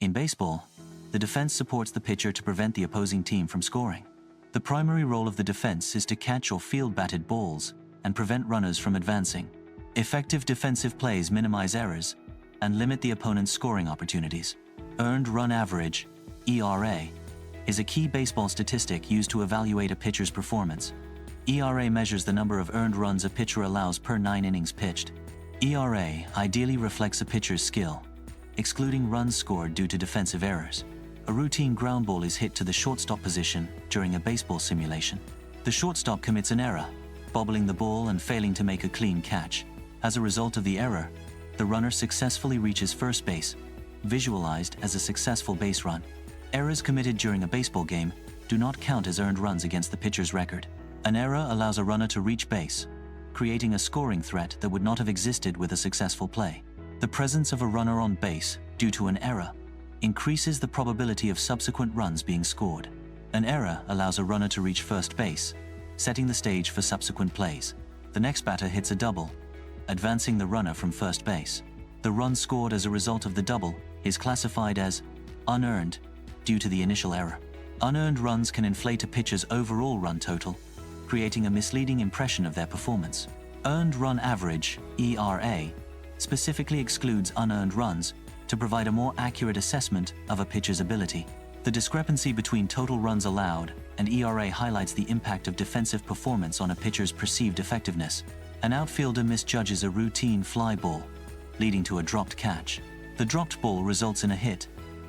In baseball, the defense supports the pitcher to prevent the opposing team from scoring. The primary role of the defense is to catch or field batted balls and prevent runners from advancing. Effective defensive plays minimize errors and limit the opponent's scoring opportunities. Earned run average, ERA, is a key baseball statistic used to evaluate a pitcher's performance. ERA measures the number of earned runs a pitcher allows per 9 innings pitched. ERA ideally reflects a pitcher's skill, excluding runs scored due to defensive errors. A routine ground ball is hit to the shortstop position during a baseball simulation. The shortstop commits an error, bobbling the ball and failing to make a clean catch. As a result of the error, the runner successfully reaches first base, visualized as a successful base run. Errors committed during a baseball game do not count as earned runs against the pitcher's record. An error allows a runner to reach base, creating a scoring threat that would not have existed with a successful play. The presence of a runner on base due to an error increases the probability of subsequent runs being scored. An error allows a runner to reach first base, setting the stage for subsequent plays. The next batter hits a double, advancing the runner from first base. The run scored as a result of the double is classified as unearned due to the initial error. Unearned runs can inflate a pitcher's overall run total, creating a misleading impression of their performance. Earned run average, ERA, specifically excludes unearned runs to provide a more accurate assessment of a pitcher's ability. The discrepancy between total runs allowed and ERA highlights the impact of defensive performance on a pitcher's perceived effectiveness. An outfielder misjudges a routine fly ball, leading to a dropped catch. The dropped ball results in a hit,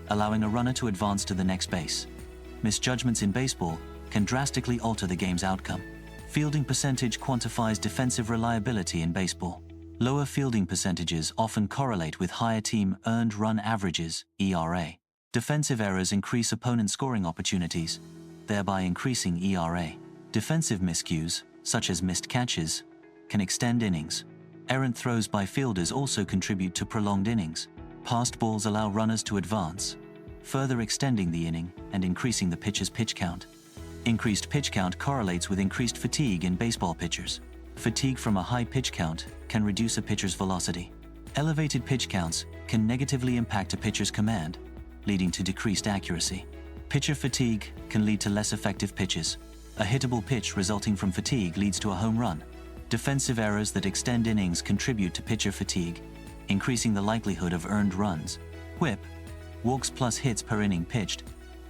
allowing a runner to advance to the next base. Misjudgments in baseball can drastically alter the game's outcome. Fielding percentage quantifies defensive reliability in baseball. Lower fielding percentages often correlate with higher team earned run averages, ERA. Defensive errors increase opponent scoring opportunities, thereby increasing ERA. Defensive miscues, such as missed catches, can extend innings. Errant throws by fielders also contribute to prolonged innings. Passed balls allow runners to advance, further extending the inning and increasing the pitcher's pitch count. Increased pitch count correlates with increased fatigue in baseball pitchers. Fatigue from a high pitch count can reduce a pitcher's velocity. Elevated pitch counts can negatively impact a pitcher's command, leading to decreased accuracy. Pitcher fatigue can lead to less effective pitches. A hittable pitch resulting from fatigue leads to a home run. Defensive errors that extend innings contribute to pitcher fatigue, increasing the likelihood of earned runs. WHIP, walks plus hits per inning pitched,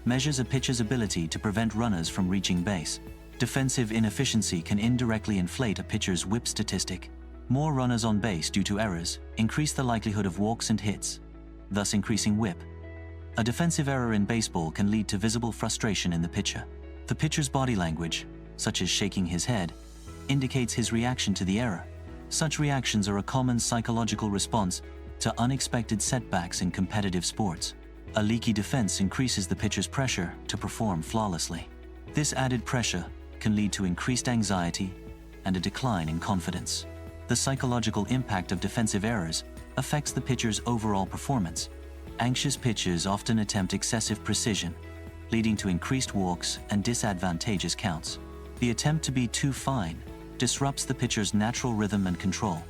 measures a pitcher's ability to prevent runners from reaching base. Defensive inefficiency can indirectly inflate a pitcher's WHIP statistic. More runners on base due to errors increase the likelihood of walks and hits, thus increasing WHIP. A defensive error in baseball can lead to visible frustration in the pitcher. The pitcher's body language, such as shaking his head, indicates his reaction to the error. Such reactions are a common psychological response to unexpected setbacks in competitive sports. A leaky defense increases the pitcher's pressure to perform flawlessly. This added pressure can lead to increased anxiety and a decline in confidence. The psychological impact of defensive errors affects the pitcher's overall performance. Anxious pitchers often attempt excessive precision, leading to increased walks and disadvantageous counts. The attempt to be too fine disrupts the pitcher's natural rhythm and control.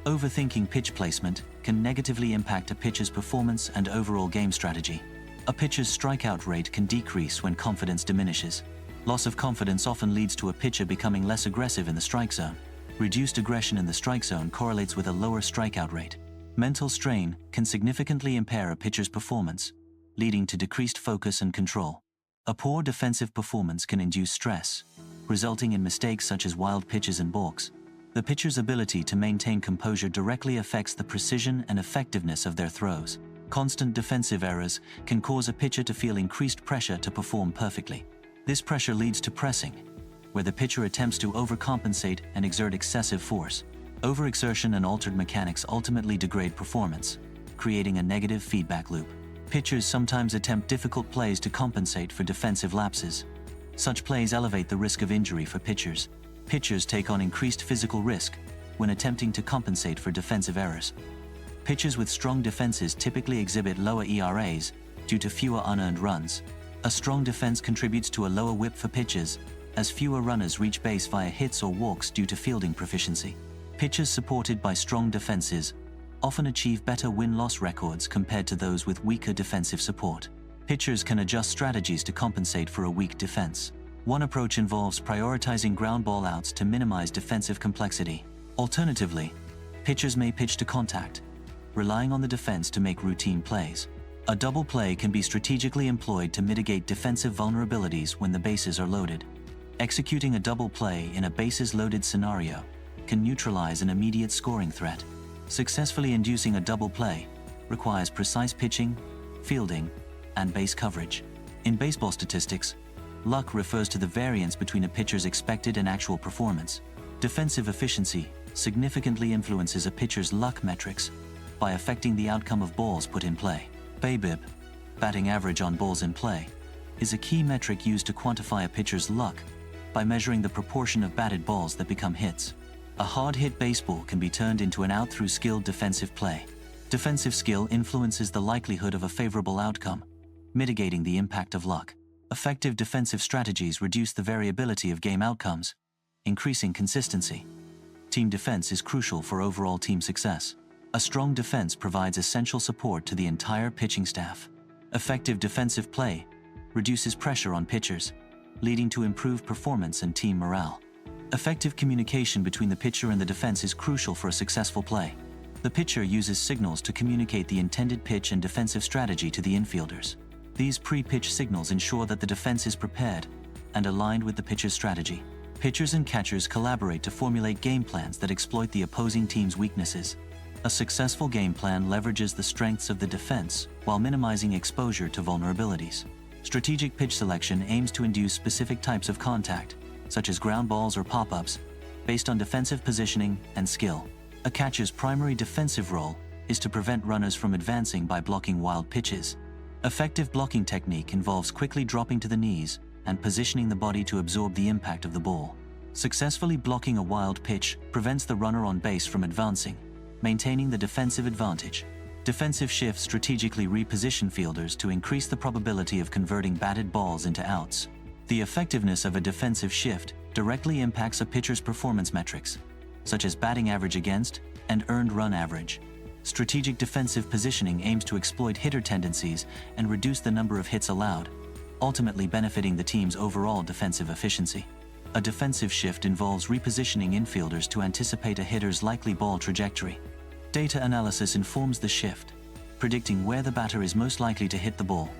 Overthinking pitch placement can negatively impact a pitcher's performance and overall game strategy. A pitcher's strikeout rate can decrease when confidence diminishes. Loss of confidence often leads to a pitcher becoming less aggressive in the strike zone. Reduced aggression in the strike zone correlates with a lower strikeout rate. Mental strain can significantly impair a pitcher's performance, leading to decreased focus and control. A poor defensive performance can induce stress, resulting in mistakes such as wild pitches and balks. The pitcher's ability to maintain composure directly affects the precision and effectiveness of their throws. Constant defensive errors can cause a pitcher to feel increased pressure to perform perfectly. This pressure leads to pressing, where the pitcher attempts to overcompensate and exert excessive force. Overexertion and altered mechanics ultimately degrade performance, creating a negative feedback loop. Pitchers sometimes attempt difficult plays to compensate for defensive lapses. Such plays elevate the risk of injury for pitchers. Pitchers take on increased physical risk when attempting to compensate for defensive errors. Pitchers with strong defenses typically exhibit lower ERAs due to fewer unearned runs. A strong defense contributes to a lower WHIP for pitchers, as fewer runners reach base via hits or walks due to fielding proficiency. Pitchers supported by strong defenses often achieve better win-loss records compared to those with weaker defensive support. Pitchers can adjust strategies to compensate for a weak defense. One approach involves prioritizing ground ball outs to minimize defensive complexity. Alternatively, pitchers may pitch to contact, relying on the defense to make routine plays. A double play can be strategically employed to mitigate defensive vulnerabilities when the bases are loaded. Executing a double play in a bases-loaded scenario can neutralize an immediate scoring threat. Successfully inducing a double play requires precise pitching, fielding, and base coverage. In baseball statistics, luck refers to the variance between a pitcher's expected and actual performance. Defensive efficiency significantly influences a pitcher's luck metrics by affecting the outcome of balls put in play. BABIP, batting average on balls in play, is a key metric used to quantify a pitcher's luck by measuring the proportion of batted balls that become hits. A hard-hit baseball can be turned into an out through skilled defensive play. Defensive skill influences the likelihood of a favorable outcome, mitigating the impact of luck. Effective defensive strategies reduce the variability of game outcomes, increasing consistency. Team defense is crucial for overall team success. A strong defense provides essential support to the entire pitching staff. Effective defensive play reduces pressure on pitchers, leading to improved performance and team morale. Effective communication between the pitcher and the defense is crucial for a successful play. The pitcher uses signals to communicate the intended pitch and defensive strategy to the infielders. These pre-pitch signals ensure that the defense is prepared and aligned with the pitcher's strategy. Pitchers and catchers collaborate to formulate game plans that exploit the opposing team's weaknesses. A successful game plan leverages the strengths of the defense while minimizing exposure to vulnerabilities. Strategic pitch selection aims to induce specific types of contact, such as ground balls or pop-ups, based on defensive positioning and skill. A catcher's primary defensive role is to prevent runners from advancing by blocking wild pitches. Effective blocking technique involves quickly dropping to the knees and positioning the body to absorb the impact of the ball. Successfully blocking a wild pitch prevents the runner on base from advancing, maintaining the defensive advantage. Defensive shifts strategically reposition fielders to increase the probability of converting batted balls into outs. The effectiveness of a defensive shift directly impacts a pitcher's performance metrics, such as batting average against and earned run average. Strategic defensive positioning aims to exploit hitter tendencies and reduce the number of hits allowed, ultimately benefiting the team's overall defensive efficiency. A defensive shift involves repositioning infielders to anticipate a hitter's likely ball trajectory. Data analysis informs the shift, predicting where the batter is most likely to hit the ball.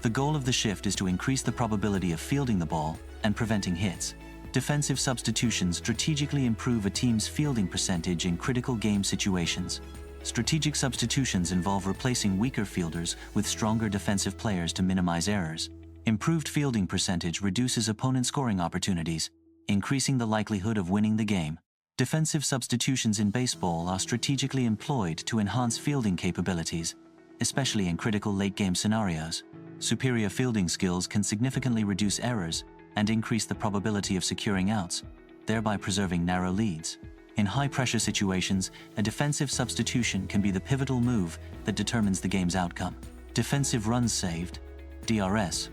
The goal of the shift is to increase the probability of fielding the ball and preventing hits. Defensive substitutions strategically improve a team's fielding percentage in critical game situations. Strategic substitutions involve replacing weaker fielders with stronger defensive players to minimize errors. Improved fielding percentage reduces opponent scoring opportunities, increasing the likelihood of winning the game. Defensive substitutions in baseball are strategically employed to enhance fielding capabilities, especially in critical late-game scenarios. Superior fielding skills can significantly reduce errors and increase the probability of securing outs, thereby preserving narrow leads. In high-pressure situations, a defensive substitution can be the pivotal move that determines the game's outcome. Defensive runs saved, DRS,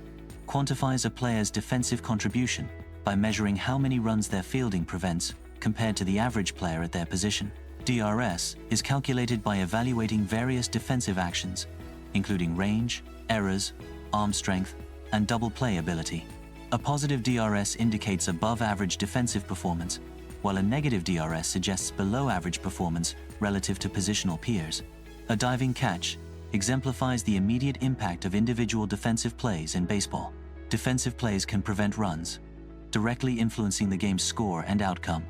quantifies a player's defensive contribution by measuring how many runs their fielding prevents compared to the average player at their position. DRS is calculated by evaluating various defensive actions, including range, errors, arm strength, and double play ability. A positive DRS indicates above-average defensive performance, while a negative DRS suggests below-average performance relative to positional peers. A diving catch exemplifies the immediate impact of individual defensive plays in baseball. Defensive plays can prevent runs, directly influencing the game's score and outcome.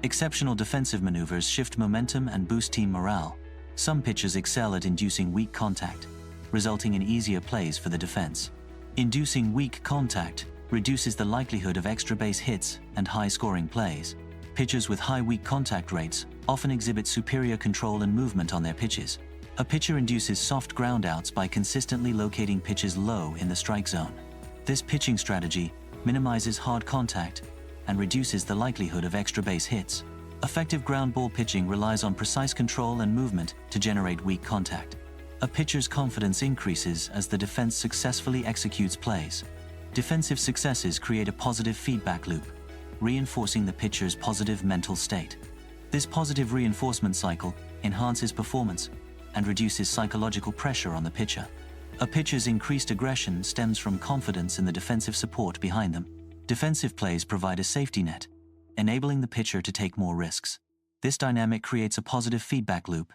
Exceptional defensive maneuvers shift momentum and boost team morale. Some pitchers excel at inducing weak contact, resulting in easier plays for the defense. Inducing weak contact reduces the likelihood of extra base hits and high-scoring plays. Pitchers with high weak contact rates often exhibit superior control and movement on their pitches. A pitcher induces soft groundouts by consistently locating pitches low in the strike zone. This pitching strategy minimizes hard contact and reduces the likelihood of extra base hits. Effective ground ball pitching relies on precise control and movement to generate weak contact. A pitcher's confidence increases as the defense successfully executes plays. Defensive successes create a positive feedback loop, reinforcing the pitcher's positive mental state. This positive reinforcement cycle enhances performance, and reduces psychological pressure on the pitcher. A pitcher's increased aggression stems from confidence in the defensive support behind them. Defensive plays provide a safety net, enabling the pitcher to take more risks. This dynamic creates a positive feedback loop,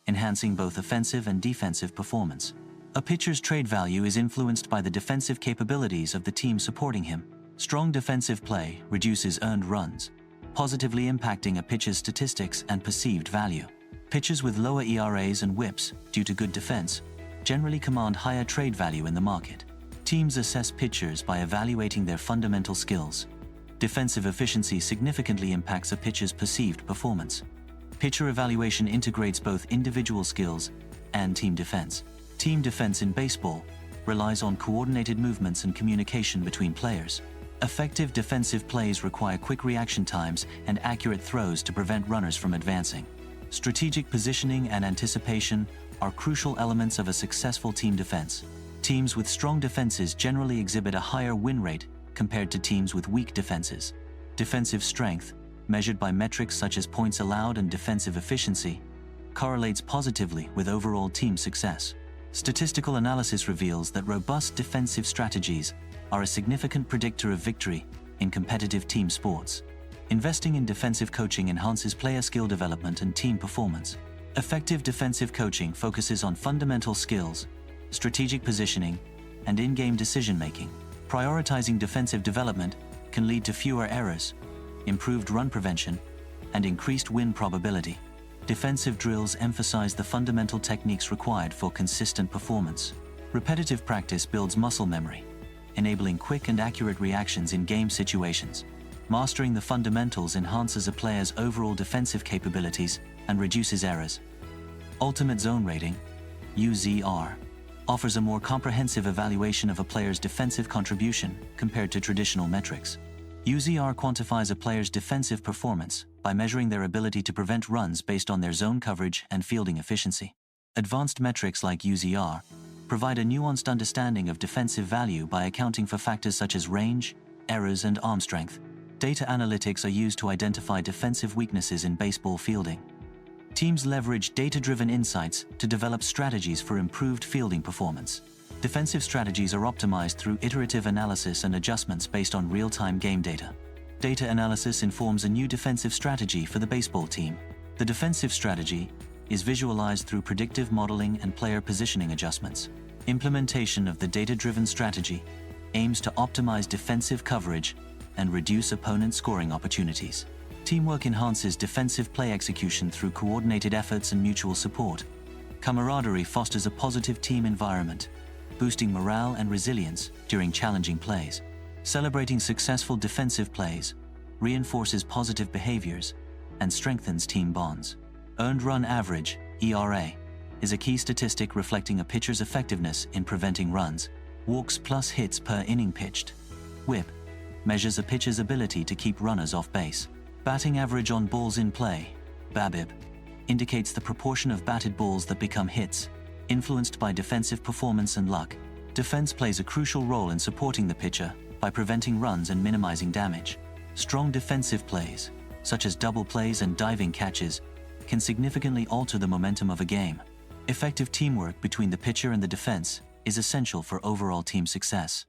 enhancing both offensive and defensive performance. A pitcher's trade value is influenced by the defensive capabilities of the team supporting him. Strong defensive play reduces earned runs, positively impacting a pitcher's statistics and perceived value. Pitchers with lower ERAs and WHIPs, due to good defense, generally command higher trade value in the market. Teams assess pitchers by evaluating their fundamental skills. Defensive efficiency significantly impacts a pitcher's perceived performance. Pitcher evaluation integrates both individual skills and team defense. Team defense in baseball relies on coordinated movements and communication between players. Effective defensive plays require quick reaction times and accurate throws to prevent runners from advancing. Strategic positioning and anticipation are crucial elements of a successful team defense. Teams with strong defenses generally exhibit a higher win rate compared to teams with weak defenses. Defensive strength, measured by metrics such as points allowed and defensive efficiency, correlates positively with overall team success. Statistical analysis reveals that robust defensive strategies are a significant predictor of victory in competitive team sports. Investing in defensive coaching enhances player skill development and team performance. Effective defensive coaching focuses on fundamental skills, strategic positioning, and in-game decision-making. Prioritizing defensive development can lead to fewer errors, improved run prevention, and increased win probability. Defensive drills emphasize the fundamental techniques required for consistent performance. Repetitive practice builds muscle memory, enabling quick and accurate reactions in game situations. Mastering the fundamentals enhances a player's overall defensive capabilities and reduces errors. Ultimate Zone Rating, UZR, offers a more comprehensive evaluation of a player's defensive contribution compared to traditional metrics. UZR quantifies a player's defensive performance by measuring their ability to prevent runs based on their zone coverage and fielding efficiency. Advanced metrics like UZR provide a nuanced understanding of defensive value by accounting for factors such as range, errors, and arm strength. Data analytics are used to identify defensive weaknesses in baseball fielding. Teams leverage data-driven insights to develop strategies for improved fielding performance. Defensive strategies are optimized through iterative analysis and adjustments based on real-time game data. Data analysis informs a new defensive strategy for the baseball team. The defensive strategy is visualized through predictive modeling and player positioning adjustments. Implementation of the data-driven strategy aims to optimize defensive coverage and reduce opponent scoring opportunities. Teamwork enhances defensive play execution through coordinated efforts and mutual support. Camaraderie fosters a positive team environment, boosting morale and resilience during challenging plays. Celebrating successful defensive plays reinforces positive behaviors and strengthens team bonds. Earned run average, ERA, is a key statistic reflecting a pitcher's effectiveness in preventing runs. Walks plus hits per inning pitched. WHIP measures a pitcher's ability to keep runners off base. Batting average on balls in play, BABIP, indicates the proportion of batted balls that become hits, influenced by defensive performance and luck. Defense plays a crucial role in supporting the pitcher by preventing runs and minimizing damage. Strong defensive plays, such as double plays and diving catches, can significantly alter the momentum of a game. Effective teamwork between the pitcher and the defense is essential for overall team success.